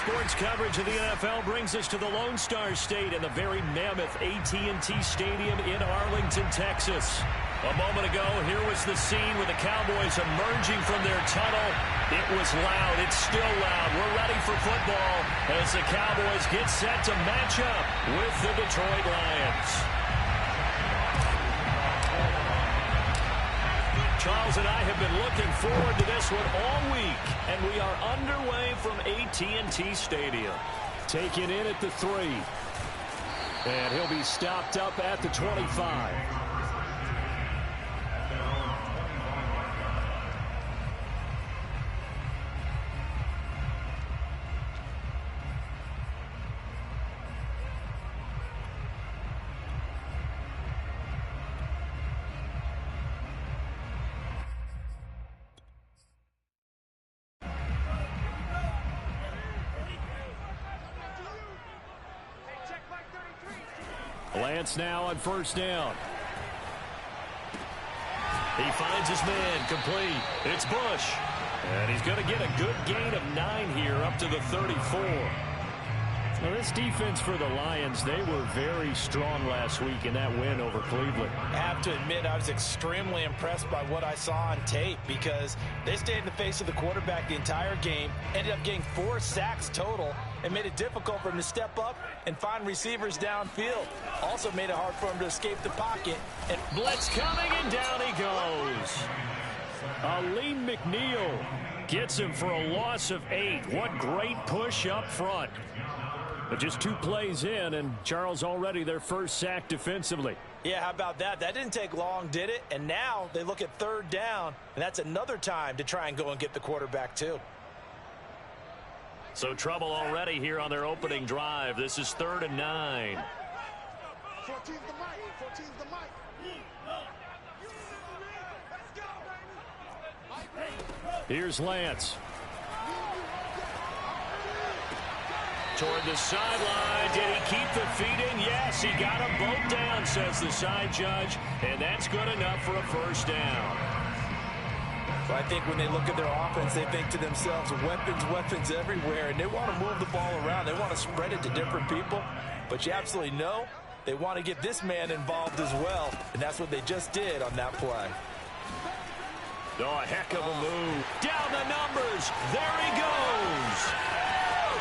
Sports coverage of the NFL brings us to the Lone Star State and the very mammoth AT&T Stadium in Arlington, Texas. A moment ago, here was the scene with the Cowboys emerging from their tunnel. It was loud. It's still loud. We're ready for football as the Cowboys get set to match up with the Detroit Lions. Charles and I have been looking forward to this one all week, and we are underway from AT&T Stadium. Taken in at the 3. And he'll be stopped up at the 25. Lance now on first down. He finds his man complete. It's Bush. And he's going to get a good gain of 9 here up to the 34. Now this defense for the Lions, they were very strong last week in that win over Cleveland. I have to admit, I was extremely impressed by what I saw on tape because they stayed in the face of the quarterback the entire game, ended up getting 4 sacks total, and made it difficult for him to step up and find receivers downfield. Also made it hard for him to escape the pocket. And blitz coming, and down he goes. Aleem McNeil gets him for a loss of 8. What great push up front. But just 2 plays in, and Charles already their first sack defensively. Yeah, how about that? That didn't take long, did it? And now they look at 3rd down, and that's another time to try and go and get the quarterback too. So trouble already here on their opening drive. This is 3rd and 9. 14's the mic. 14's the mic. Here's Lance. Toward the sideline. Did he keep the feet in? Yes, he got them both down, says the side judge. And that's good enough for a first down. So I think when they look at their offense, they think to themselves, weapons, weapons everywhere. And they want to move the ball around. They want to spread it to different people. But you absolutely know they want to get this man involved as well. And that's what they just did on that play. Oh, a heck of a move. Down the numbers. There he goes.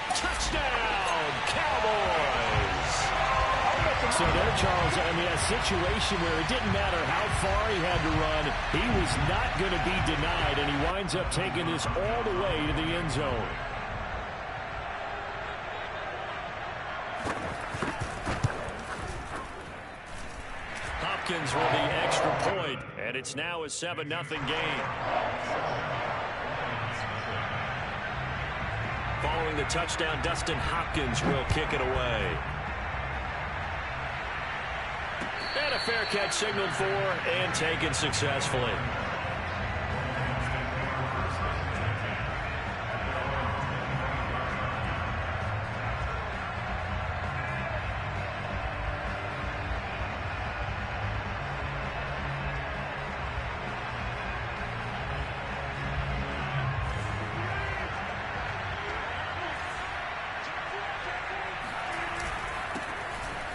Touchdown, Cowboys. So there, Charles, I mean, a situation where it didn't matter how far he had to run, he was not going to be denied, and he winds up taking this all the way to the end zone. Hopkins with the extra point, and it's now a 7-0 game. Following the touchdown, Dustin Hopkins will kick it away. And a fair catch signaled for and taken successfully.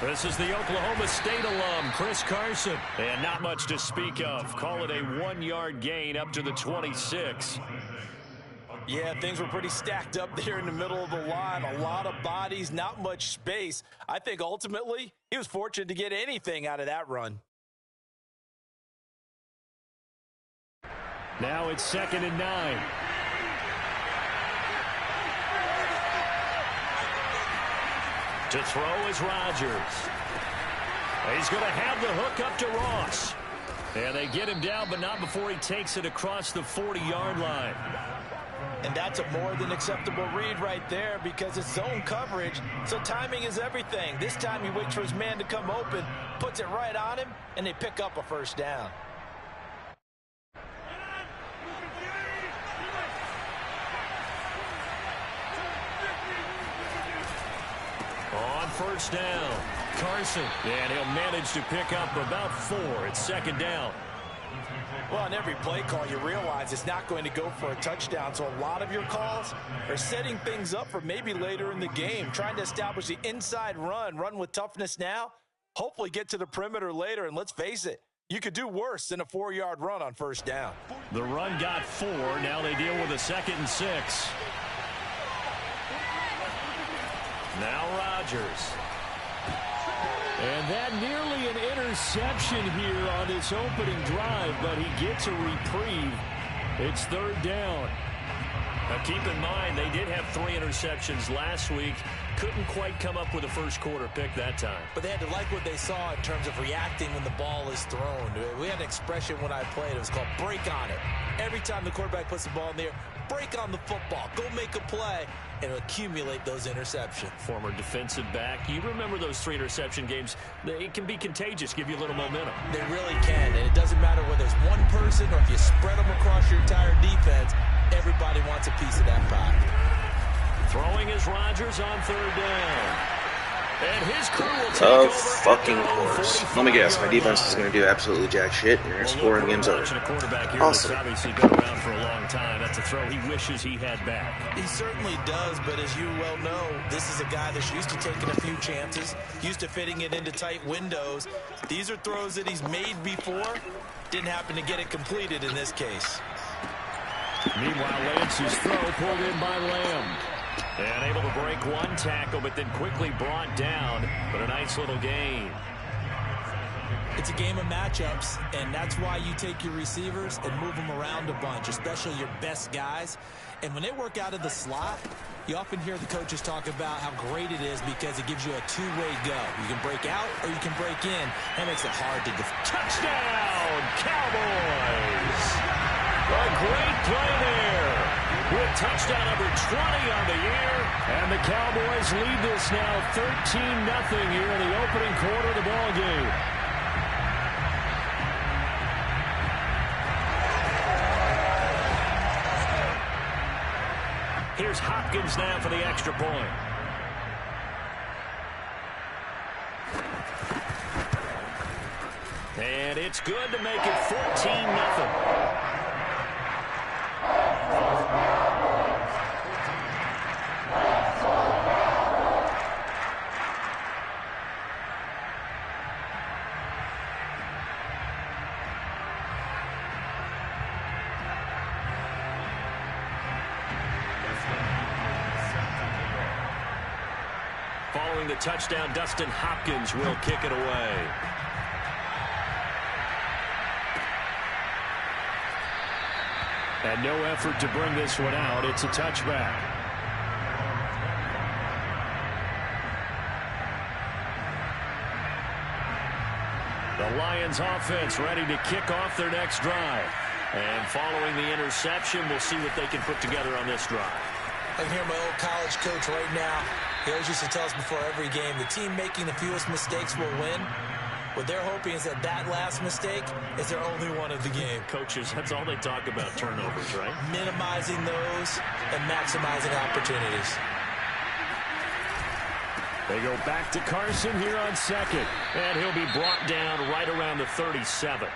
This is the Oklahoma State alum, Chris Carson. And not much to speak of. Call it a 1-yard gain up to the 26. Yeah, things were pretty stacked up there in the middle of the line. A lot of bodies, not much space. I think ultimately he was fortunate to get anything out of that run. Now it's 2nd and 9. To throw is Rodgers. He's going to have the hook up to Ross. And they get him down, but not before he takes it across the 40-yard line. And that's a more than acceptable read right there because it's zone coverage, so timing is everything. This time he waits for his man to come open, puts it right on him, and they pick up a first down. On first down, Carson, and he'll manage to pick up about 4 at 2nd down. Well, on every play call, you realize it's not going to go for a touchdown. So a lot of your calls are setting things up for maybe later in the game, trying to establish the inside run with toughness now, hopefully get to the perimeter later. And let's face it, you could do worse than a 4-yard run on first down. The run got 4. Now they deal with a 2nd and 6. Now Rodgers. And that nearly an interception here on this opening drive, but he gets a reprieve. It's 3rd down. Now keep in mind, they did have 3 interceptions last week. Couldn't quite come up with a first quarter pick that time. But they had to like what they saw in terms of reacting when the ball is thrown. We had an expression when I played. It was called break on it. Every time the quarterback puts the ball in the air, break on the football. Go make a play and accumulate those interceptions. Former defensive back. You remember those 3 interception games. It can be contagious, give you a little momentum. They really can. And it doesn't matter whether it's one person or if you spread them across your entire defense. Everybody wants a piece of that pie. Throwing is Rodgers on 3rd down. And his crew will take over. Of fucking course. Let me guess, my defense is going to do absolutely jack shit, and you're scoring games over. Awesome. Obviously been around for a long time. That's a throw he wishes he had back. He certainly does, but as you well know, this is a guy that's used to taking a few chances, used to fitting it into tight windows. These are throws that he's made before. Didn't happen to get it completed in this case. Meanwhile, Lance's throw pulled in by Lamb. And able to break one tackle, but then quickly brought down. But a nice little gain. It's a game of matchups, and that's why you take your receivers and move them around a bunch, especially your best guys. And when they work out of the slot, you often hear the coaches talk about how great it is because it gives you a two-way go. You can break out or you can break in. That makes it hard to defend. Touchdown, Cowboys! A great play there. With touchdown number 20 on the year. And the Cowboys lead this now 13-0 here in the opening quarter of the ball game. Here's Hopkins now for the extra point. And it's good to make it 14-0. Following the touchdown, Dustin Hopkins will kick it away. And no effort to bring this one out. It's a touchback. The Lions offense ready to kick off their next drive. And following the interception, we'll see what they can put together on this drive. I can hear my old college coach right now. He always used to tell us before every game, the team making the fewest mistakes will win. What they're hoping is that that last mistake is their only one of the game. Coaches, that's all they talk about, turnovers, right? Minimizing those and maximizing opportunities. They go back to Carson here on 2nd. And he'll be brought down right around the 37.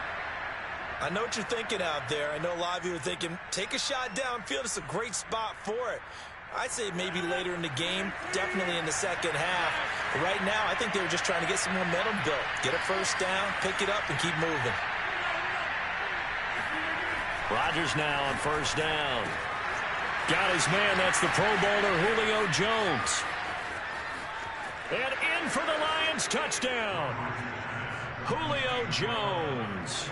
I know what you're thinking out there. I know a lot of you are thinking, take a shot downfield. It's a great spot for it. I'd say maybe later in the game, definitely in the second half. But right now, I think they were just trying to get some momentum built. Get a first down, pick it up, and keep moving. Rodgers now on first down. Got his man. That's the Pro Bowler, Julio Jones. And in for the Lions touchdown. Julio Jones.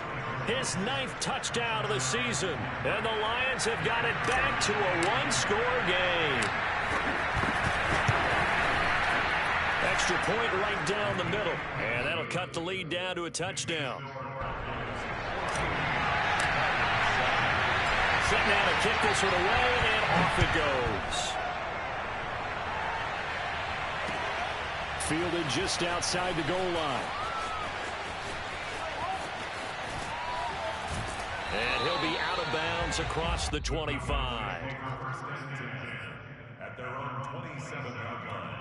His 9th touchdown of the season. And the Lions have got it back to a one-score game. Extra point right down the middle. And that'll cut the lead down to a touchdown. Set now to kick this one away, and off it goes. Fielded just outside the goal line. And he'll be out of bounds across the 25. At their own 27-yard line.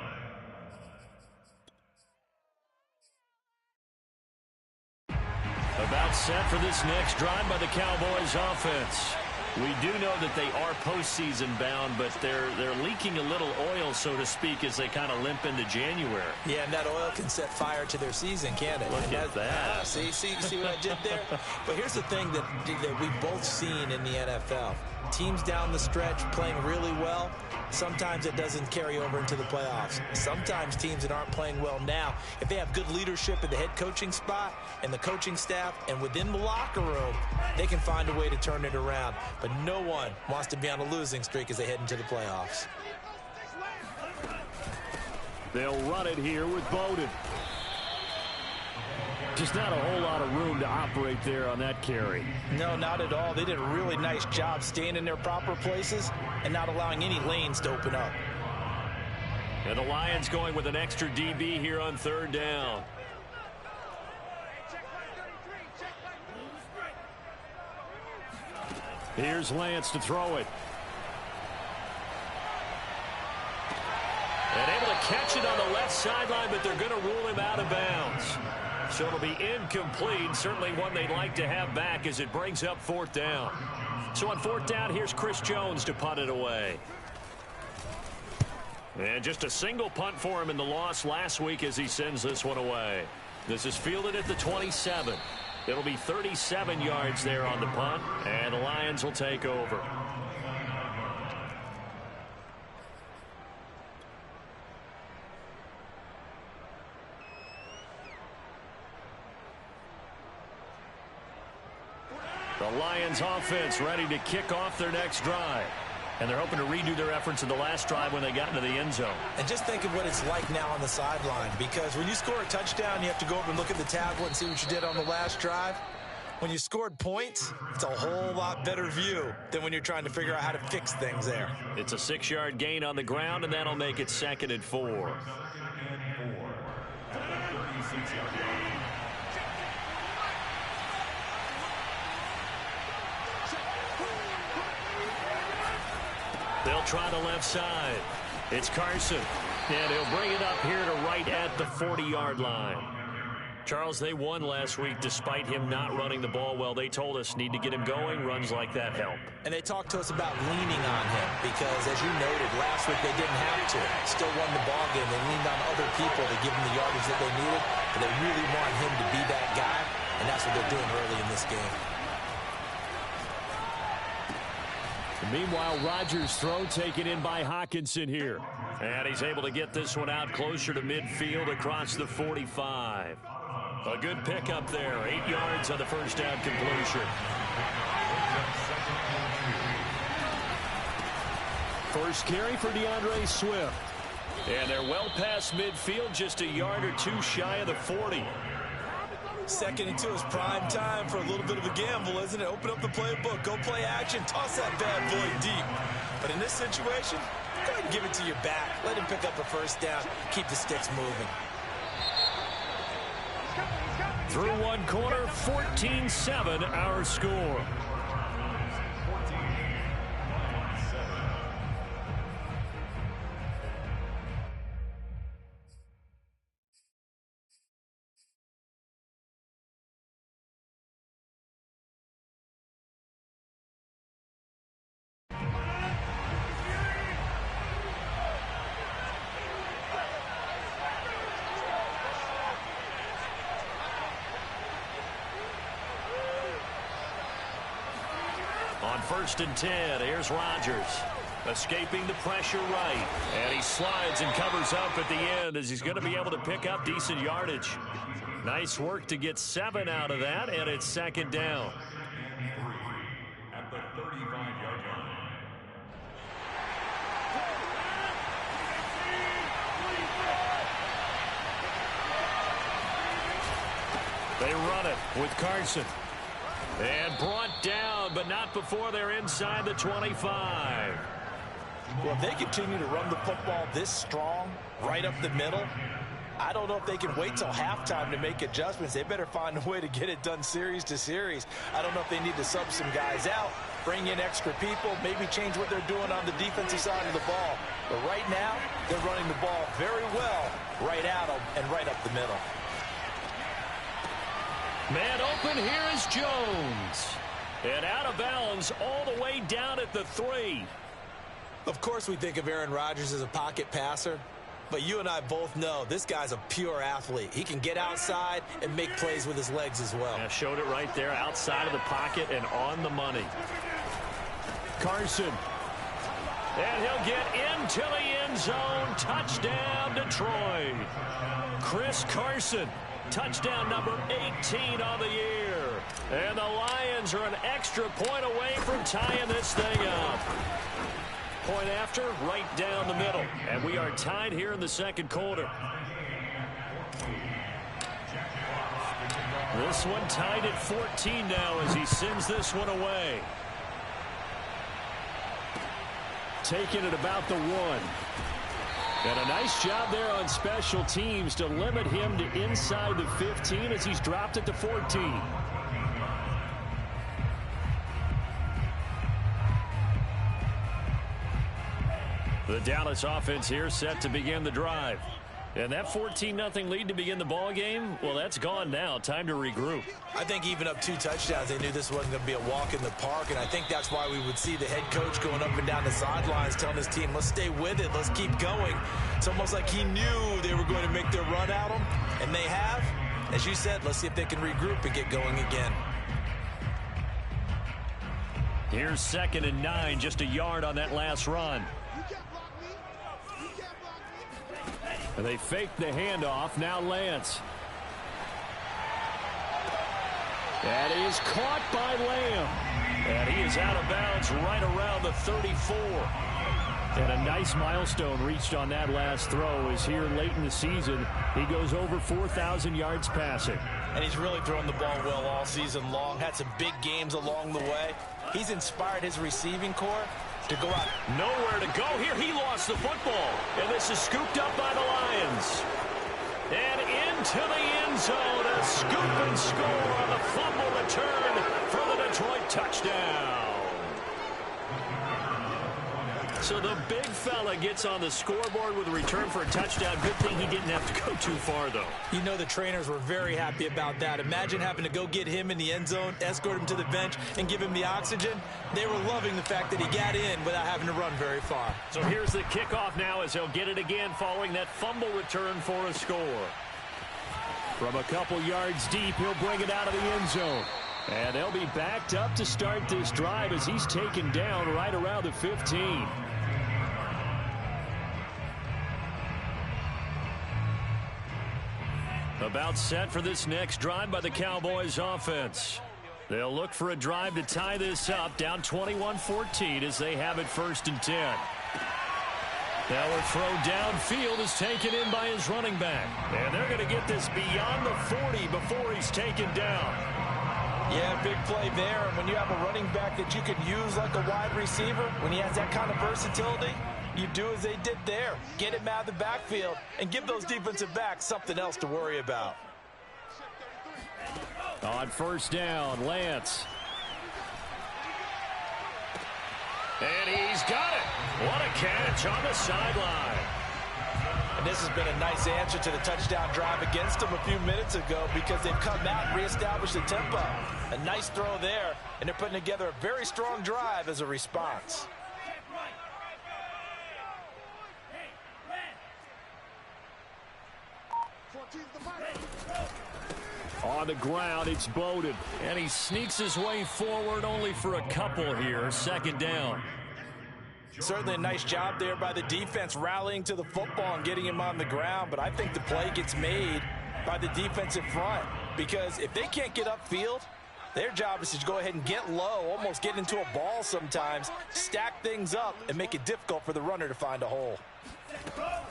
About set for this next drive by the Cowboys offense. We do know that they are postseason bound, but they're leaking a little oil, so to speak, as they kind of limp into January. Yeah, and that oil can set fire to their season, can't it? Look at that. See what I did there? But here's the thing that we've both seen in the NFL. Teams down the stretch playing really well, sometimes it doesn't carry over into the playoffs. Sometimes teams that aren't playing well now, if they have good leadership at the head coaching spot and the coaching staff and within the locker room, they can find a way to turn it around. But no one wants to be on a losing streak as they head into the playoffs. They'll run it here with Bowden. Just not a whole lot of room to operate there on that carry. No, not at all. They did a really nice job staying in their proper places and not allowing any lanes to open up. And the Lions going with an extra DB here on third down. Here's Lance to throw it. And able to catch it on the left sideline, but they're going to rule him out of bounds. So it'll be incomplete. Certainly one they'd like to have back as it brings up fourth down. So on fourth down, here's Chris Jones to punt it away. And just a single punt for him in the loss last week as he sends this one away. This is fielded at the 27. It'll be 37 yards there on the punt, and the Lions will take over. The Lions offense ready to kick off their next drive. And they're hoping to redo their efforts in the last drive when they got into the end zone. And just think of what it's like now on the sideline, because when you score a touchdown, you have to go over and look at the tablet and see what you did on the last drive. When you scored points, it's a whole lot better view than when you're trying to figure out how to fix things there. It's a 6-yard gain on the ground, and that'll make it 2nd and 4. They'll try the left side. It's Carson. And he'll bring it up here to right at the 40-yard line. Charles, they won last week despite him not running the ball well. They told us need to get him going. Runs like that help. And they talked to us about leaning on him because, as you noted, last week they didn't have to. Still won the ball game. They leaned on other people to give them the yardage that they needed. But they really want him to be that guy, and that's what they're doing early in this game. Meanwhile, Rodgers' throw taken in by Hockenson here. And he's able to get this one out closer to midfield across the 45. A good pickup there. 8 yards on the first down completion. First carry for DeAndre Swift. And they're well past midfield, just a yard or two shy of the 40. 2nd and 2 is prime time for a little bit of a gamble, isn't it? Open up the playbook, go play action, toss that bad boy deep. But in this situation, go ahead and give it to your back. Let him pick up a first down. Keep the sticks moving. Through one quarter, 14-7 our score. On 1st and 10, here's Rodgers. Escaping the pressure right. And he slides and covers up at the end as he's going to be able to pick up decent yardage. Nice work to get 7 out of that, and it's 2nd down. At the 35-yard line. They run it with Carson. And brought down, but not before they're inside the 25. Well, if they continue to run the football this strong, right up the middle, I don't know if they can wait till halftime to make adjustments. They better find a way to get it done series to series. I don't know if they need to sub some guys out, bring in extra people, maybe change what they're doing on the defensive side of the ball. But right now, they're running the ball very well right at them and right up the middle. Man open, here is Jones. And out of bounds all the way down at the 3. Of course we think of Aaron Rodgers as a pocket passer, but you and I both know this guy's a pure athlete. He can get outside and make plays with his legs as well. Yeah, showed it right there, outside of the pocket and on the money. Carson. And he'll get into the end zone. Touchdown, Detroit. Chris Carson. Touchdown number 18 on the year. And the Lions are an extra point away from tying this thing up. Point after, right down the middle. And we are tied here in the second quarter. This one tied at 14 now as he sends this one away. Taking it about the 1. And a nice job there on special teams to limit him to inside the 15 as he's dropped it to 14. The Dallas offense here set to begin the drive. And that 14-0 lead to begin the ball game, well, that's gone now. Time to regroup. I think even up 2 touchdowns, they knew this wasn't going to be a walk in the park, and I think that's why we would see the head coach going up and down the sidelines telling his team, let's stay with it, let's keep going. It's almost like he knew they were going to make their run at him, and they have. As you said, let's see if they can regroup and get going again. Here's 2nd and 9, just a yard on that last run. And they fake the handoff. Now Lance. And he is caught by Lamb. And he is out of bounds right around the 34. And a nice milestone reached on that last throw is here late in the season. He goes over 4,000 yards passing. And he's really thrown the ball well all season long. Had some big games along the way. He's inspired his receiving corps to go out. Nowhere to go here. He lost the football. And this is scooped up by the Lions. And into the end zone. A scoop and score on the fumble return for the Detroit touchdown. So the big fella gets on the scoreboard with a return for a touchdown. Good thing he didn't have to go too far, though. You know the trainers were very happy about that. Imagine having to go get him in the end zone, escort him to the bench, and give him the oxygen. They were loving the fact that he got in without having to run very far. So here's the kickoff now as he'll get it again following that fumble return for a score. From a couple yards deep, he'll bring it out of the end zone. And they'll be backed up to start this drive as he's taken down right around the 15. About set for this next drive by the Cowboys offense. They'll look for a drive to tie this up, down 21-14 as they have it 1st and 10. Now a throw downfield is taken in by his running back. And they're going to get this beyond the 40 before he's taken down. Yeah, big play there. And when you have a running back that you can use like a wide receiver, when he has that kind of versatility, you do as they did there. Get him out of the backfield and give those defensive backs something else to worry about. On 1st down, Lance. And he's got it. What a catch on the sideline. And this has been a nice answer to the touchdown drive against them a few minutes ago because they've come out and reestablished the tempo. A nice throw there, and they're putting together a very strong drive as a response. On the ground, it's Bowden. And he sneaks his way forward only for a couple here. 2nd down. Certainly a nice job there by the defense rallying to the football and getting him on the ground. But I think the play gets made by the defensive front. Because if they can't get upfield, their job is to go ahead and get low, almost get into a ball sometimes, stack things up, and make it difficult for the runner to find a hole.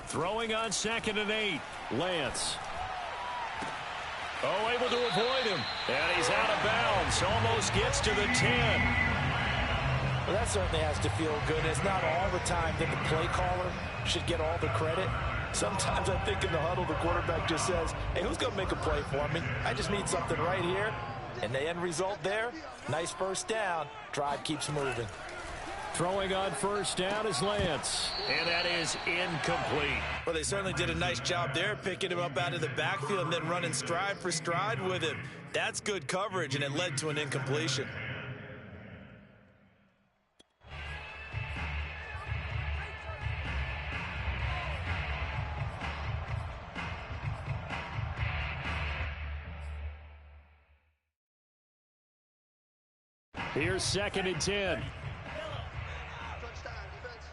Throwing on 2nd and 8. Lance. Oh, able to avoid him. And he's out of bounds. Almost gets to the 10. Well, that certainly has to feel good. It's not all the time that the play caller should get all the credit. Sometimes I think in the huddle, the quarterback just says, hey, who's going to make a play for me? I just need something right here. And the end result there, nice 1st down. Drive keeps moving. Throwing on first down is Lance. And that is incomplete. Well, they certainly did a nice job there, picking him up out of the backfield and then running stride for stride with him. That's good coverage, and it led to an incompletion. Here's 2nd and 10. Touchdown, defense.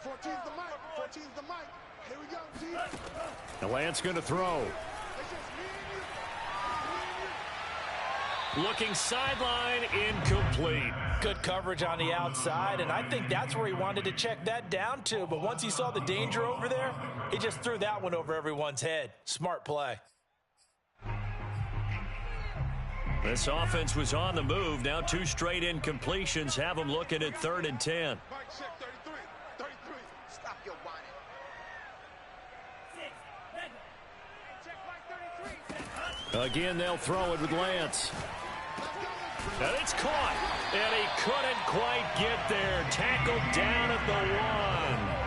14's the mic. 14's the mic. Here we go, team. The Lance going to throw. It's just me and you. Looking sideline, incomplete. Good coverage on the outside, and I think that's where he wanted to check that down to. But once he saw the danger over there, he just threw that one over everyone's head. Smart play. This offense was on the move. Now 2 straight incompletions have them looking at 3rd and 10. Mike, check 33. 33. Stop your whining. Check Mike 33. Again, they'll throw it with Lance. And it's caught. And he couldn't quite get there. Tackled down at the 1.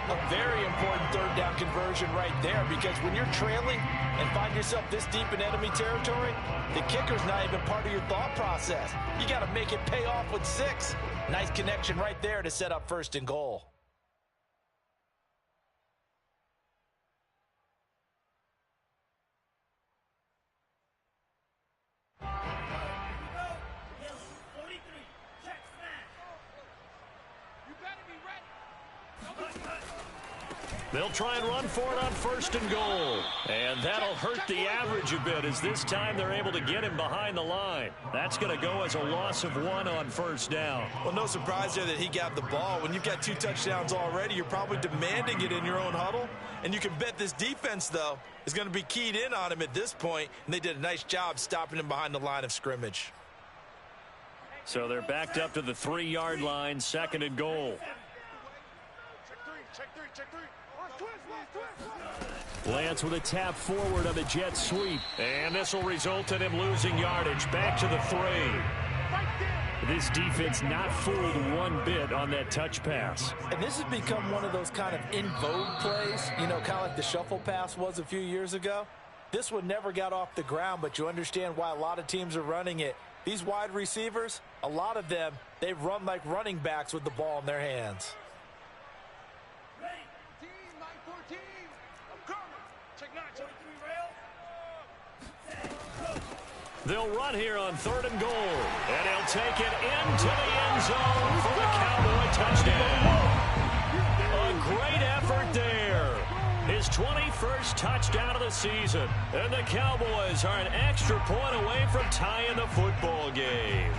A very important 3rd down conversion right there, because when you're trailing and find yourself this deep in enemy territory, the kicker's not even part of your thought process. You got to make it pay off with 6. Nice connection right there to set up 1st and goal. They'll try and run for it on 1st and goal. And that'll hurt the average a bit, as this time they're able to get him behind the line. That's going to go as a loss of 1 on 1st down. Well, no surprise there that he got the ball. When you've got 2 touchdowns already, you're probably demanding it in your own huddle. And you can bet this defense, though, is going to be keyed in on him at this point. And they did a nice job stopping him behind the line of scrimmage. So they're backed up to the 3-yard line, 2nd and goal. Check 3. Check 3. Check 3. Lance with a tap forward on the jet sweep. And this will result in him losing yardage. Back to the 3. This defense not fooled one bit on that touch pass. And this has become one of those kind of in vogue plays, you know, kind of like the shuffle pass was a few years ago. This one never got off the ground, but you understand why a lot of teams are running it. These wide receivers, a lot of them, they run like running backs with the ball in their hands. They'll run here on 3rd and goal. And he'll take it into the end zone for the Cowboy touchdown. A great effort there. His 21st touchdown of the season. And the Cowboys are an extra point away from tying the football game.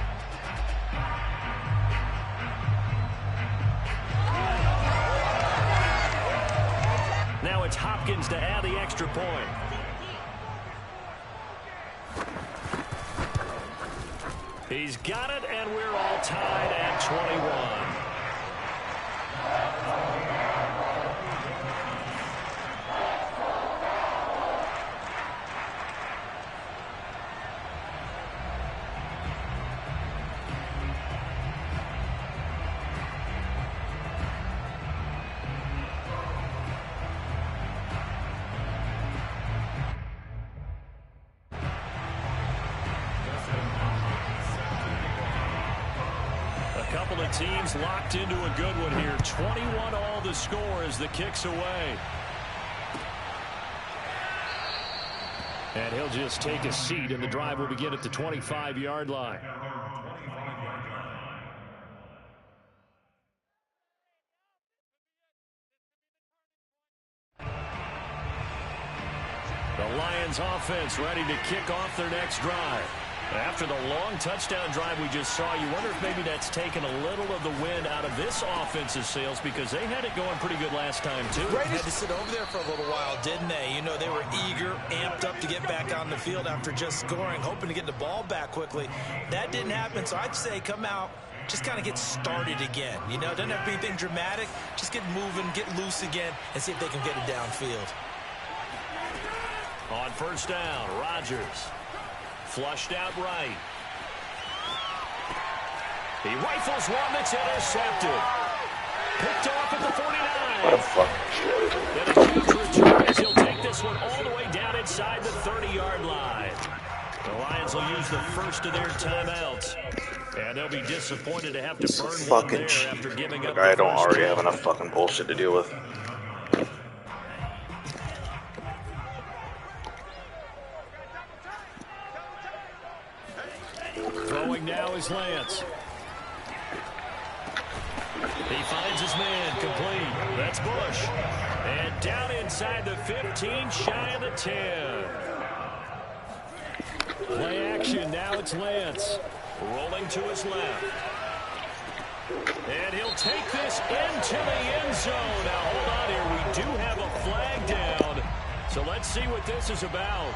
Now it's Hopkins to add the extra point. He's got it, and we're all tied at 21. Teams locked into a good one here. 21 all the score as the kick's away. And he'll just take a seat, and the drive will begin at the 25-yard line. The Lions offense ready to kick off their next drive. After the long touchdown drive we just saw, you wonder if maybe that's taken a little of the wind out of this offense's sails, because they had it going pretty good last time, too. They had to sit over there for a little while, didn't they? You know, they were eager, amped up to get back on the field after just scoring, hoping to get the ball back quickly. That didn't happen, so I'd say come out, just kind of get started again. You know, doesn't have to be anything dramatic. Just get moving, get loose again, and see if they can get it downfield. On 1st down, Rodgers. Flushed out right. He rifles one that's intercepted. Picked off at the 49. What a fucking shit. And a huge return as he'll take this one all the way down inside the 30-yard line. The Lions will use the first of their timeouts. And they'll be disappointed to have to burn one there after giving up the I don't first already down. have enough fucking bullshit to deal with. Throwing now is Lance. He finds his man, complete. That's Bush. And down inside the 15, shy of the 10. Play action, now it's Lance. Rolling to his left. And he'll take this into the end zone. Now, hold on here. We do have a flag down. So let's see what this is about.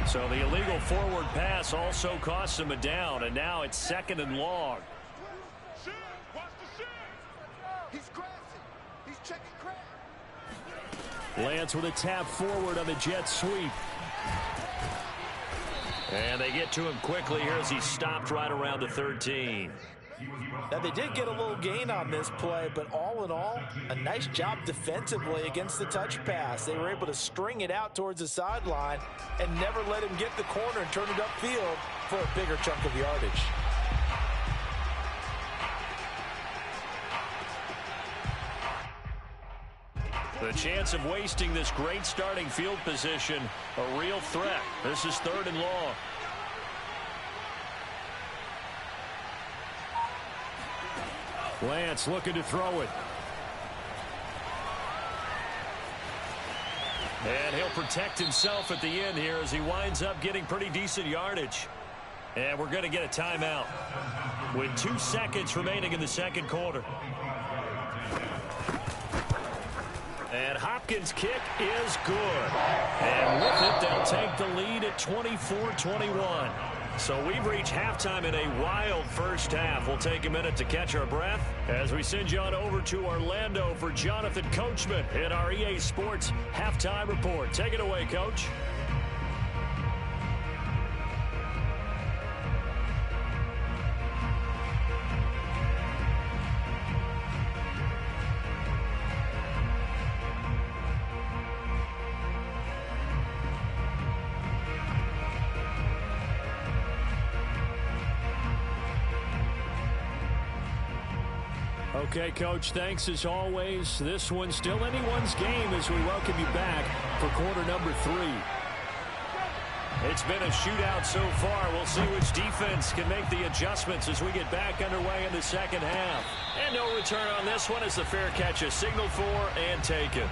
So the illegal forward pass also costs him a down, and now it's 2nd and long. He's grassy. He's checking crack. Lance with a tap forward on the jet sweep. And they get to him quickly here as he stopped right around the 13. Now, they did get a little gain on this play, but all in all, a nice job defensively against the touch pass. They were able to string it out towards the sideline and never let him get the corner and turn it upfield for a bigger chunk of yardage. The chance of wasting this great starting field position, a real threat. This is 3rd and long. Lance looking to throw it. And he'll protect himself at the end here as he winds up getting pretty decent yardage. And we're going to get a timeout with 2 seconds remaining in the 2nd quarter. And Hopkins' kick is good. And with it, they'll take the lead at 24-21. So we've reached halftime in a wild first half. We'll take a minute to catch our breath as we send you on over to Orlando for Jonathan Coachman in our EA Sports Halftime Report. Take it away, Coach. Okay, Coach, thanks as always. This one's still anyone's game as we welcome you back for quarter number 3. It's been a shootout so far. We'll see which defense can make the adjustments as we get back underway in the 2nd half. And no return on this one as the fair catch is signaled for and taken.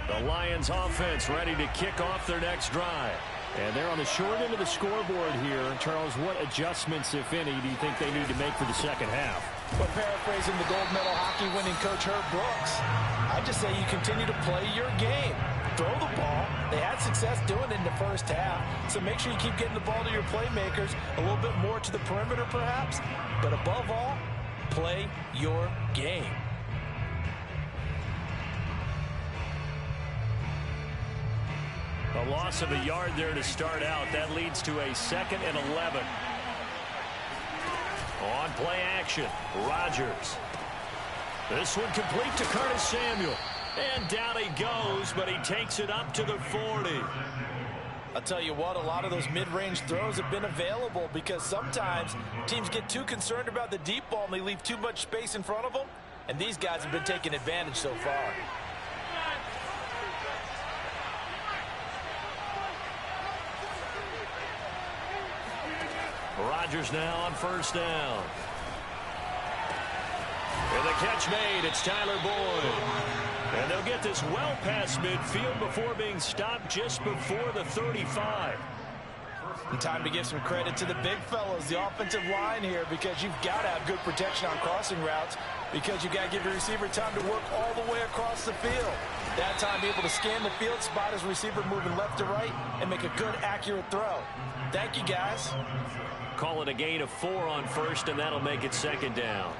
The Lions offense ready to kick off their next drive. And they're on the short end of the scoreboard here. Charles, what adjustments, if any, do you think they need to make for the 2nd half? Well, paraphrasing the gold medal hockey winning coach Herb Brooks, I just say you continue to play your game. Throw the ball. They had success doing it in the first half, so make sure you keep getting the ball to your playmakers, a little bit more to the perimeter perhaps, but above all, play your game. A loss of a yard there to start out. That leads to a 2nd and 11. On play action, Rodgers. This one complete to Curtis Samuel. And down he goes, but he takes it up to the 40. I'll tell you what, a lot of those mid-range throws have been available because sometimes teams get too concerned about the deep ball and they leave too much space in front of them. And these guys have been taking advantage so far. Rodgers now on 1st down. And the catch made. It's Tyler Boyd. And they'll get this well past midfield before being stopped just before the 35. And time to give some credit to the big fellas, the offensive line here, because you've got to have good protection on crossing routes because you've got to give your receiver time to work all the way across the field. That time able to scan the field, spot his receiver moving left to right, and make a good, accurate throw. Thank you, guys. Call it a gain of 4 on first, and that'll make it second down.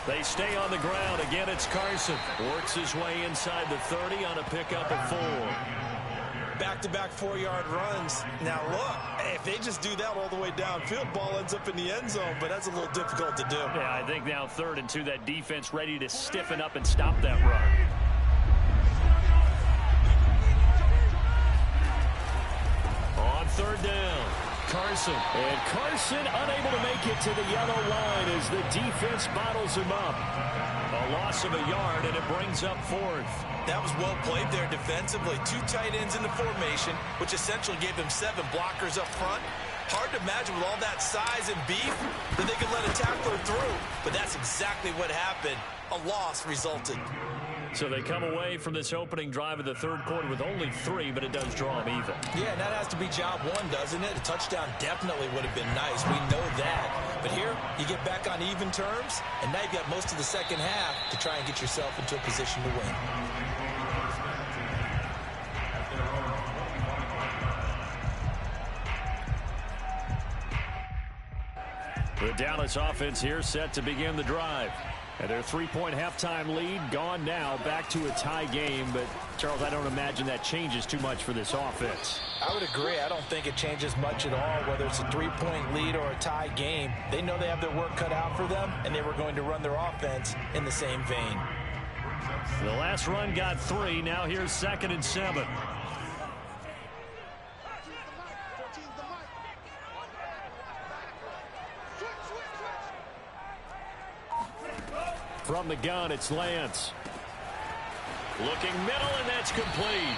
They stay on the ground. Again, it's Carson. Works his way inside the 30 on a pickup of 4. Back-to-back 4-yard runs. Now, look, if they just do that all the way downfield, ball ends up in the end zone, but that's a little difficult to do. Yeah, I think now 3rd and 2, that defense ready to stiffen up and stop that run. On 3rd down, Carson. And Carson unable to make it to the yellow line as the defense bottles him up. A loss of a yard, and it brings up 4th. That was well played there defensively. 2 tight ends in the formation, which essentially gave them 7 blockers up front. Hard to imagine with all that size and beef that they could let a tackler through. But that's exactly what happened. A loss resulted. So they come away from this opening drive of the 3rd quarter with only 3, but it does draw them even. Yeah, and that has to be job 1, doesn't it? A touchdown definitely would have been nice. We know that. But here, you get back on even terms, and now you've got most of the second half to try and get yourself into a position to win. The Dallas offense here set to begin the drive. And their 3-point halftime lead gone now, back to a tie game. But, Charles, I don't imagine that changes too much for this offense. I would agree. I don't think it changes much at all, whether it's a 3-point lead or a tie game. They know they have their work cut out for them, and they were going to run their offense in the same vein. The last run got 3. Now here's 2nd and 7. From the gun, it's Lance. Looking middle, and that's complete.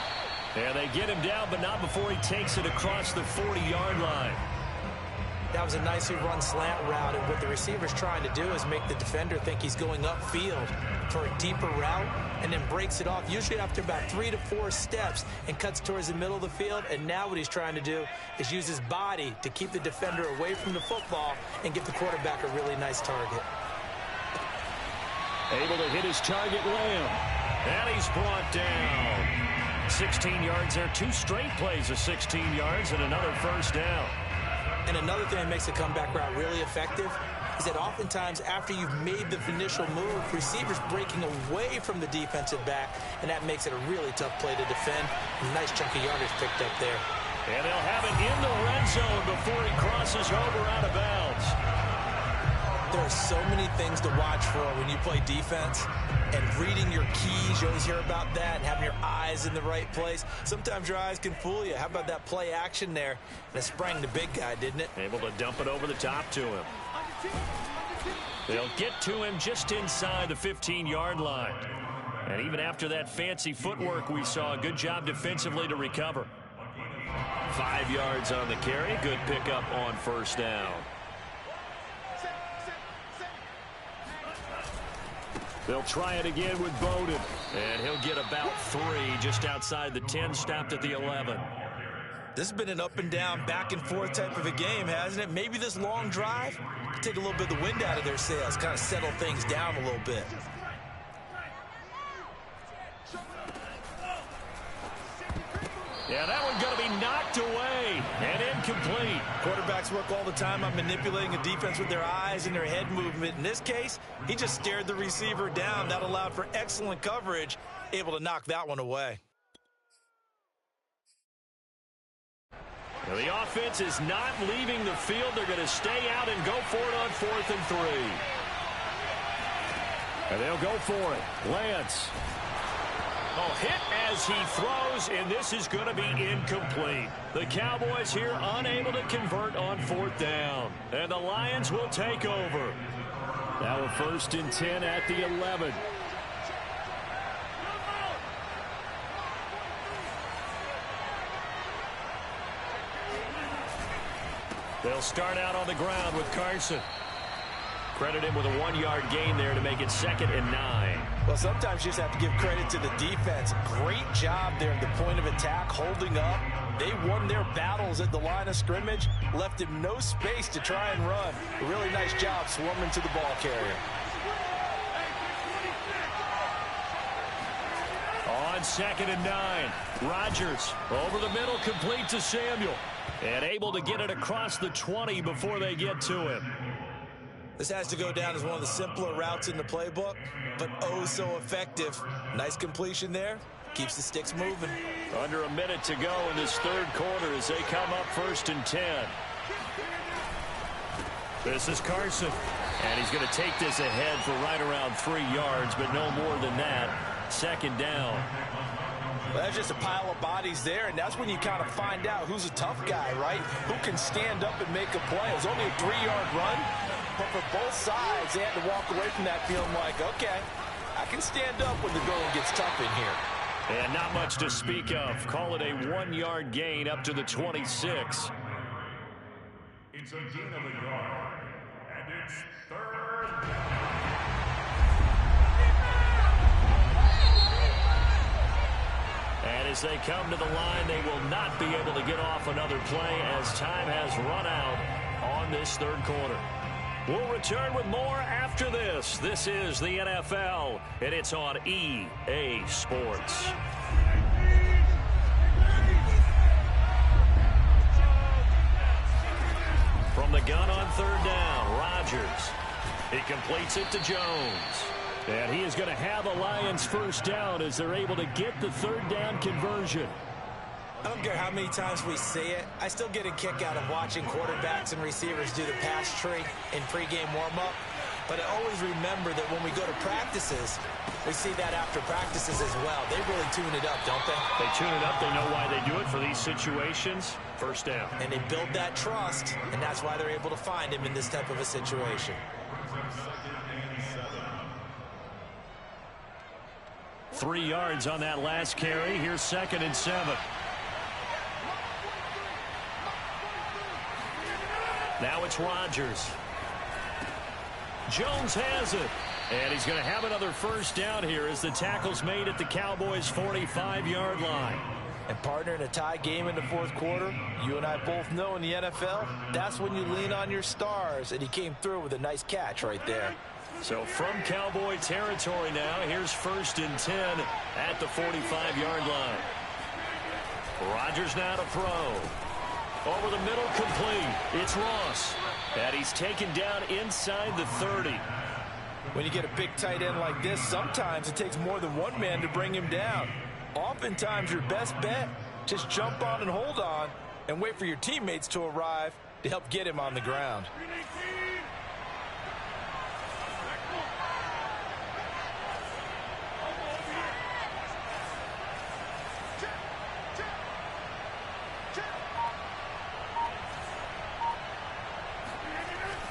And they get him down, but not before he takes it across the 40-yard line. That was a nicely run slant route, and what the receiver's trying to do is make the defender think he's going upfield for a deeper route, and then breaks it off, usually after about 3 to 4 steps, and cuts towards the middle of the field. And now what he's trying to do is use his body to keep the defender away from the football and give the quarterback a really nice target. Able to hit his target, Lamb. And he's brought down. 16 yards there. 2 straight plays of 16 yards and another first down. And another thing that makes the comeback route really effective is that oftentimes after you've made the initial move, receivers breaking away from the defensive back, and that makes it a really tough play to defend. A nice chunk of yardage picked up there. And they'll have it in the red zone before he crosses over out of bounds. There are so many things to watch for when you play defense, and reading your keys, you always hear about that, and having your eyes in the right place. Sometimes your eyes can fool you. How about that play action there? And it sprang the big guy, didn't it? Able to dump it over the top to him. They'll get to him just inside the 15-yard line. And even after that fancy footwork we saw, a good job defensively to recover. 5 yards on the carry. Good pickup on first down. They'll try it again with Bowden. And he'll get about 3 just outside the 10, stopped at the 11. This has been an up and down, back and forth type of a game, hasn't it? Maybe this long drive could take a little bit of the wind out of their sails, kind of settle things down a little bit. Yeah, that one's going to be knocked away and incomplete. Quarterbacks work all the time on manipulating a defense with their eyes and their head movement. In this case, he just stared the receiver down. That allowed for excellent coverage, able to knock that one away. Now the offense is not leaving the field. They're going to stay out and go for it on 4th and 3. And they'll go for it. Lance. Oh, hit as he throws, and this is going to be incomplete. The Cowboys here unable to convert on 4th down. And the Lions will take over. Now a 1st and 10 at the 11. They'll start out on the ground with Carson. Credit him with a 1-yard gain there to make it 2nd and 9. Well, sometimes you just have to give credit to the defense. Great job there at the point of attack, holding up, They won their battles at the line of scrimmage, left him no space to try and run. A really nice job swarming to the ball carrier. On 2nd and 9, Rodgers over the middle, complete to Samuel. And able to get it across the 20 before they get to him. This has to go down as one of the simpler routes in the playbook, but oh so effective. Nice completion there. Keeps the sticks moving. Under a minute to go in this third quarter as they come up 1st and 10. This is Carson. And he's going to take this ahead for right around 3 yards, but no more than that. 2nd down. Well, that's just a pile of bodies there, and that's when you kind of find out who's a tough guy, right? Who can stand up and make a play. It was only a 3-yard run, but for both sides, they had to walk away from that feeling like, okay, I can stand up when the going gets tough in here. And not much to speak of. Call it a 1-yard gain up to the 26. It's a gain of a yard, and it's 3rd down. And as they come to the line, they will not be able to get off another play as time has run out on this third quarter. We'll return with more after this. This is the NFL, and it's on EA Sports. From the gun on 3rd down, Rodgers. He completes it to Jones. And he is going to have a Lions first down as they're able to get the 3rd down conversion. I don't care how many times we see it. I still get a kick out of watching quarterbacks and receivers do the pass tree in pregame warm-up. But I always remember that when we go to practices, we see that after practices as well. They really tune it up, don't they? They tune it up. They know why they do it for these situations. First down. And they build that trust, and that's why they're able to find him in this type of a situation. 3 yards on that last carry. Here's 2nd and 7. Now it's Rodgers. Jones has it. And he's going to have another first down here as the tackle's made at the Cowboys' 45-yard line. And partner, in a tie game in the fourth quarter, you and I both know in the NFL, that's when you lean on your stars. And he came through with a nice catch right there. So from Cowboy territory now, here's 1st and 10 at the 45-yard line. Rodgers now to throw. Over the middle, complete. It's Ross. And he's taken down inside the 30. When you get a big tight end like this, sometimes it takes more than one man to bring him down. Oftentimes, your best bet, just jump on and hold on and wait for your teammates to arrive to help get him on the ground.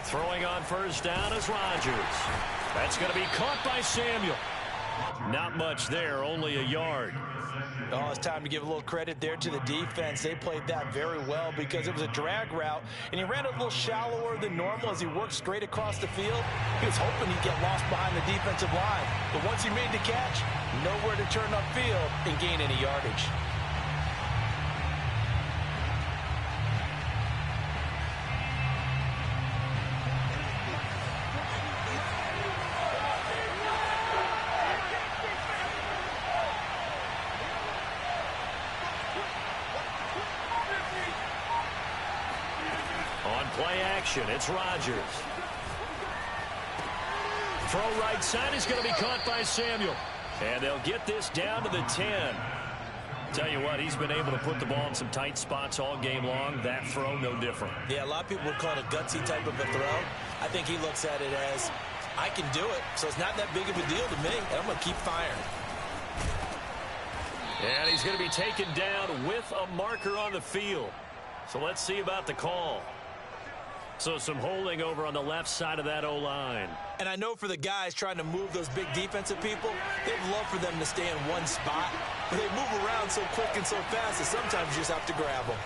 Throwing on first down is Rodgers. That's going to be caught by Samuel. Not much there, only a yard. Oh, it's time to give a little credit there to the defense. They played that very well because it was a drag route, and he ran a little shallower than normal as he worked straight across the field. He was hoping he'd get lost behind the defensive line. But once he made the catch, nowhere to turn upfield and gain any yardage. Play action. It's Rodgers. Throw right side is going to be caught by Samuel. And they'll get this down to the 10. Tell you what, he's been able to put the ball in some tight spots all game long. That throw, no different. Yeah, a lot of people would call it a gutsy type of a throw. I think he looks at it as, I can do it, so it's not that big of a deal to me, and I'm going to keep firing. And he's going to be taken down with a marker on the field. So let's see about the call. So some holding over on the left side of that O-line. And I know for the guys trying to move those big defensive people, they'd love for them to stay in one spot. But they move around so quick and so fast that sometimes you just have to grab them.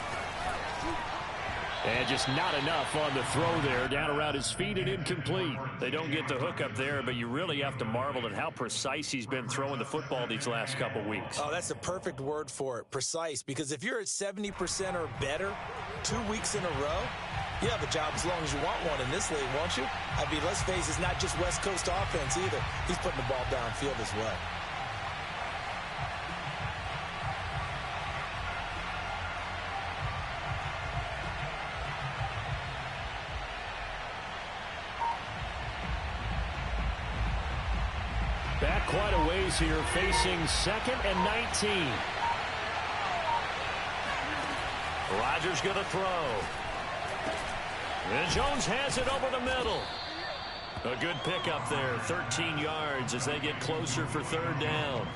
And just not enough on the throw there. Down around his feet and incomplete. They don't get the hook up there, but you really have to marvel at how precise he's been throwing the football these last couple weeks. Oh, that's the perfect word for it, precise. Because if you're at 70% or better 2 weeks in a row, you have a job as long as you want one in this league, won't you? I mean, let's face it, it's not just West Coast offense either. He's putting the ball downfield as well. Back quite a ways here, facing 2nd and 19. Rodgers going to throw. And Jones has it over the middle. A good pickup there, 13 yards as they get closer for 3rd down.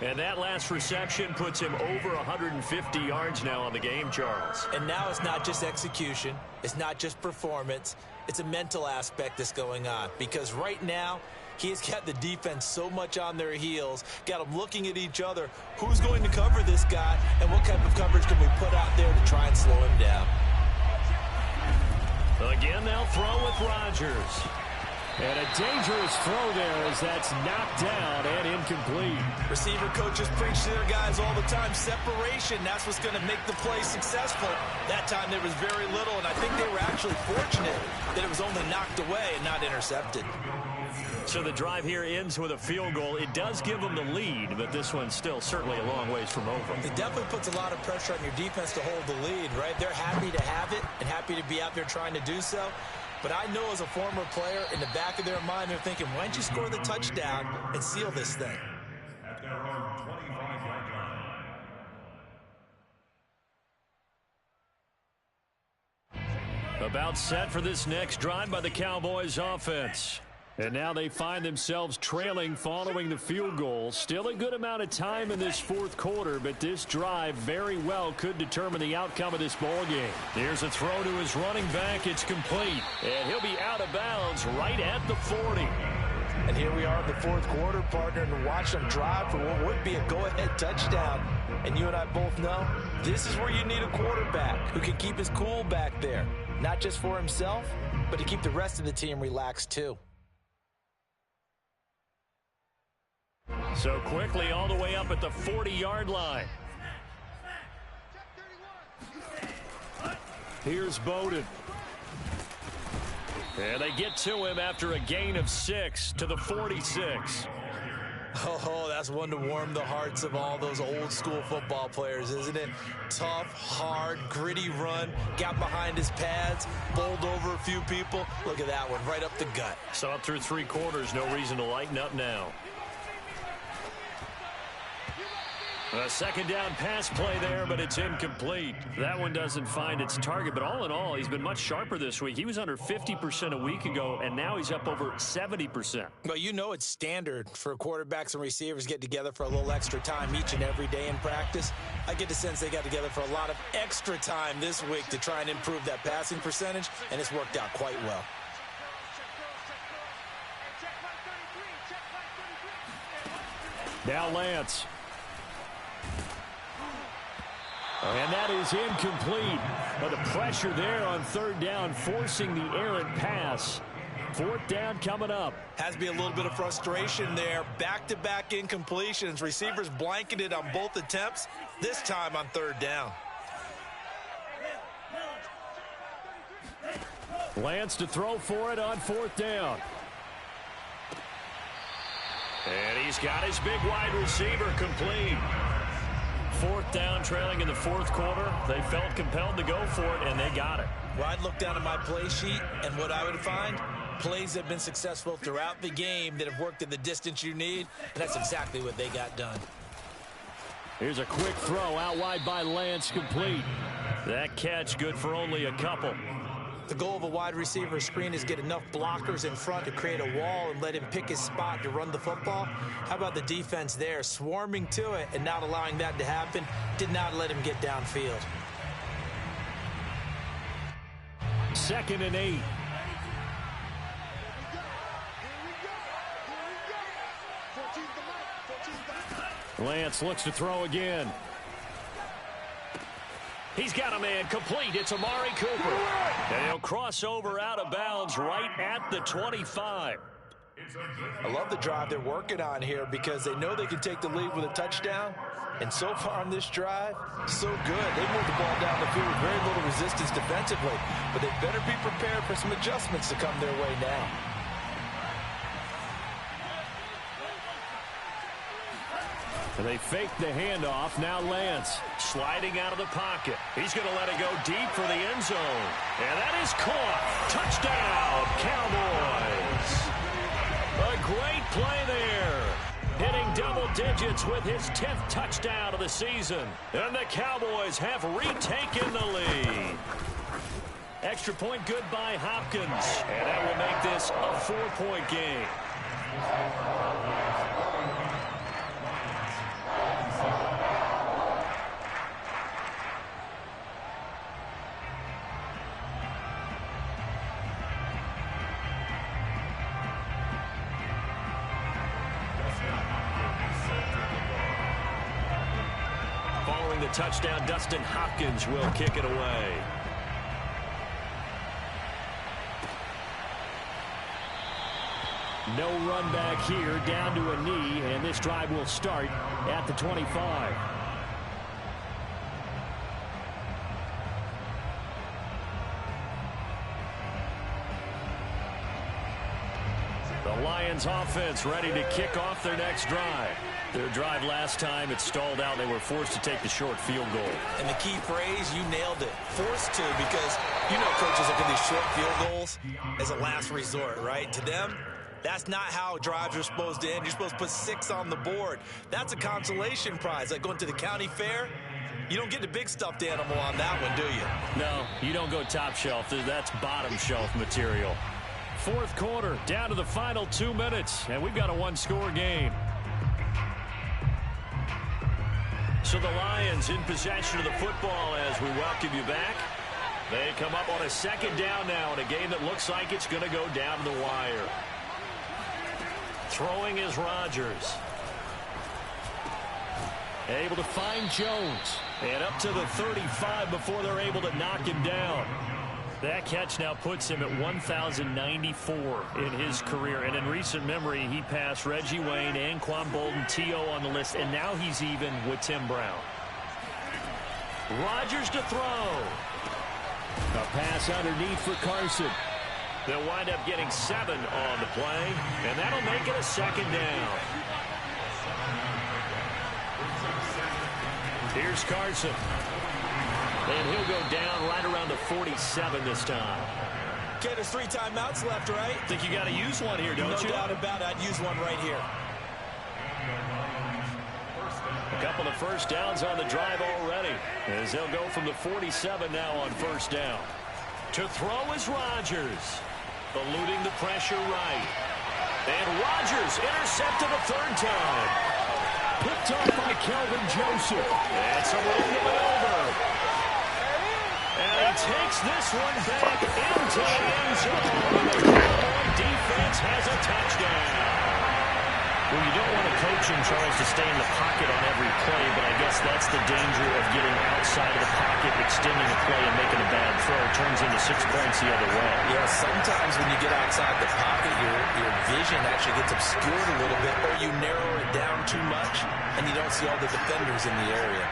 And that last reception puts him over 150 yards now on the game, Charles. And now it's not just execution. It's not just performance. It's a mental aspect that's going on. Because right now, he's got the defense so much on their heels, got them looking at each other. Who's going to cover this guy, and what type of coverage can we put out there to try and slow him down? Again, they'll throw with Rodgers. And a dangerous throw there as that's knocked down and incomplete. Receiver coaches preach to their guys all the time. Separation, that's what's going to make the play successful. That time there was very little, and I think they were actually fortunate that it was only knocked away and not intercepted. So the drive here ends with a field goal. It does give them the lead, but this one's still certainly a long ways from over. It definitely puts a lot of pressure on your defense to hold the lead, right? They're happy to have it and happy to be out there trying to do so. But I know as a former player, in the back of their mind, they're thinking, why don't you score the touchdown and seal this thing? At their own 25-yard line. About set for this next drive by the Cowboys offense. And now they find themselves trailing following the field goal. Still a good amount of time in this 4th quarter, but this drive very well could determine the outcome of this ball game. Here's a throw to his running back. It's complete. And he'll be out of bounds right at the 40. And here we are in the 4th quarter, partner, and watch them drive for what would be a go-ahead touchdown. And you and I both know this is where you need a quarterback who can keep his cool back there. Not just for himself, but to keep the rest of the team relaxed too. So quickly all the way up at the 40-yard line. Here's Bowden. And they get to him after a gain of 6 to the 46. Oh, that's one to warm the hearts of all those old school football players, isn't it? Tough, hard, gritty run, got behind his pads, bowled over a few people. Look at that one, right up the gut. So up through 3 quarters, no reason to lighten up now. A 2nd down pass play there, but it's incomplete. That one doesn't find its target, but all in all, he's been much sharper this week. He was under 50% a week ago, and now he's up over 70%. Well, you know it's standard for quarterbacks and receivers get together for a little extra time each and every day in practice. I get the sense they got together for a lot of extra time this week to try and improve that passing percentage, and it's worked out quite well. Now Lance. And that is incomplete. But the pressure there on 3rd down, forcing the errant pass. 4th down coming up. Has to be a little bit of frustration there. Back-to-back incompletions. Receivers blanketed on both attempts, this time on 3rd down. Lance to throw for it on 4th down. And he's got his big wide receiver complete. 4th down, trailing in the 4th quarter. They felt compelled to go for it, and they got it. Well, I'd look down at my play sheet, and what I would find, plays that have been successful throughout the game that have worked in the distance you need, and that's exactly what they got done. Here's a quick throw out wide by Lance, complete. That catch good for only a couple. The goal of a wide receiver screen is get enough blockers in front to create a wall and let him pick his spot to run the football. How about the defense there, swarming to it and not allowing that to happen? Did not let him get downfield. 2nd and 8. Lance looks to throw again. He's got a man complete. It's Amari Cooper. And he'll cross over out of bounds right at the 25. I love the drive they're working on here because they know they can take the lead with a touchdown. And so far on this drive, so good. They moved the ball down the field with very little resistance defensively. But they better be prepared for some adjustments to come their way now. And they fake the handoff. Now Lance sliding out of the pocket. He's going to let it go deep for the end zone. And that is caught. Touchdown, Cowboys. A great play there. Hitting double digits with his 10th touchdown of the season. And the Cowboys have retaken the lead. Extra point good by Hopkins. And that will make this a 4-point game. Following the touchdown, Dustin Hopkins will kick it away. No run back here, down to a knee, and this drive will start at the 25. The Lions offense ready to kick off their next drive. Their drive last time, it stalled out. They were forced to take the short field goal. And the key phrase, you nailed it. Forced to, because you know coaches look at these short field goals as a last resort, right? To them, that's not how drives are supposed to end. You're supposed to put 6 on the board. That's a consolation prize. Like going to the county fair, you don't get the big stuffed animal on that one, do you? No, you don't go top shelf. That's bottom shelf material. Fourth quarter, down to the final 2 minutes, and we've got a one-score game. So the Lions in possession of the football as we welcome you back. They come up on a second down now in a game that looks like it's going to go down to the wire. Throwing is Rodgers. Able to find Jones. And up to the 35 before they're able to knock him down. That catch now puts him at 1,094 in his career. And in recent memory, he passed Reggie Wayne, Anquan Bolden, T.O. on the list. And now he's even with Tim Brown. Rodgers to throw. A pass underneath for Carson. They'll wind up getting 7 on the play. And that'll make it a second down. Here's Carson. And he'll go down right around the 47 this time. Okay, there's 3 timeouts left, right? Think you got to use one here, don't you? No doubt about it. I'd use one right here. A couple of first downs on the drive already. As they'll go from the 47 now on first down. To throw is Rodgers. Eluding the pressure right. And Rodgers intercepted a 3rd time. Picked off by Kelvin Joseph. That's a room to maneuver. And he takes this one back into the end zone. The Cowboy defense has a touchdown. Well, you don't want a coach in Charles to stay in the pocket on every play, but I guess that's the danger of getting outside of the pocket, extending a play, and making a bad throw. It turns into 6 points the other way. Yeah, sometimes when you get outside the pocket, your vision actually gets obscured a little bit, or you narrow it down too much, and you don't see all the defenders in the area.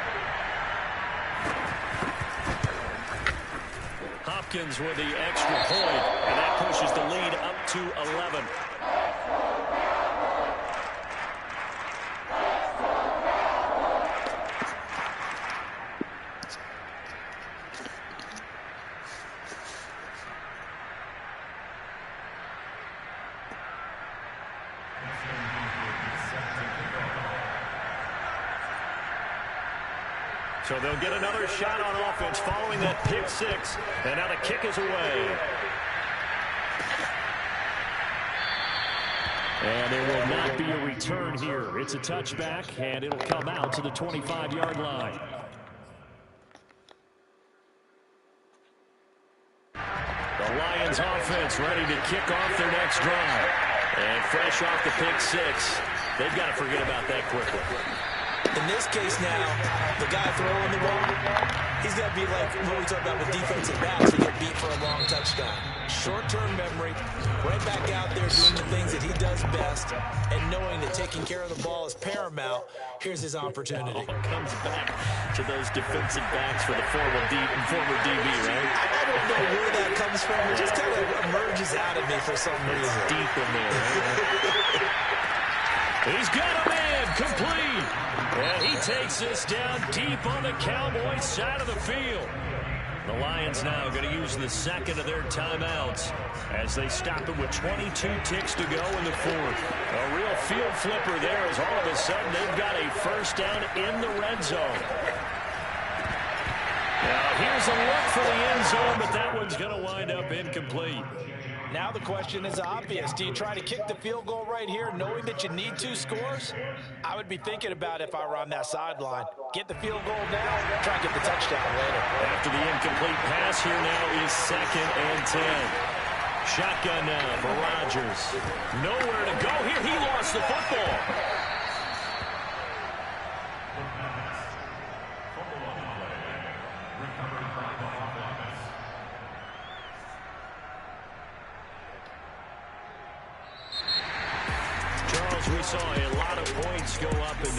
Hopkins with the extra point, and that pushes the lead up to 11. So they'll get another shot on offense following that pick 6. And now the kick is away. And there will not be a return here. It's a touchback, and it'll come out to the 25-yard line. The Lions offense ready to kick off their next drive. And fresh off the pick 6, they've got to forget about that quickly. In this case now, the guy throwing the ball, he's got to be like what we talked about with defensive backs who get beat for a long touchdown. Short-term memory, right back out there doing the things that he does best, and knowing that taking care of the ball is paramount. Here's his opportunity. Comes back to those defensive backs for the former DB, right? I don't know where that comes from. It just kind of emerges out of me for some reason. Deep in there, right? He's got a man, complete. And he takes this down deep on the Cowboys side of the field. The Lions now going to use the second of their timeouts as they stop it with 22 ticks to go in the fourth. A real field flipper there as all of a sudden they've got a first down in the red zone. Now here's a look for the end zone, but that one's going to wind up incomplete. Now the question is obvious. Do you try to kick the field goal right here knowing that you need 2 scores? I would be thinking about it if I were on that sideline. Get the field goal now, try and get the touchdown later. After the incomplete pass, here now is 2nd and 10. Shotgun now for Rodgers. Nowhere to go here. He lost the football. We saw a lot of points go up in this.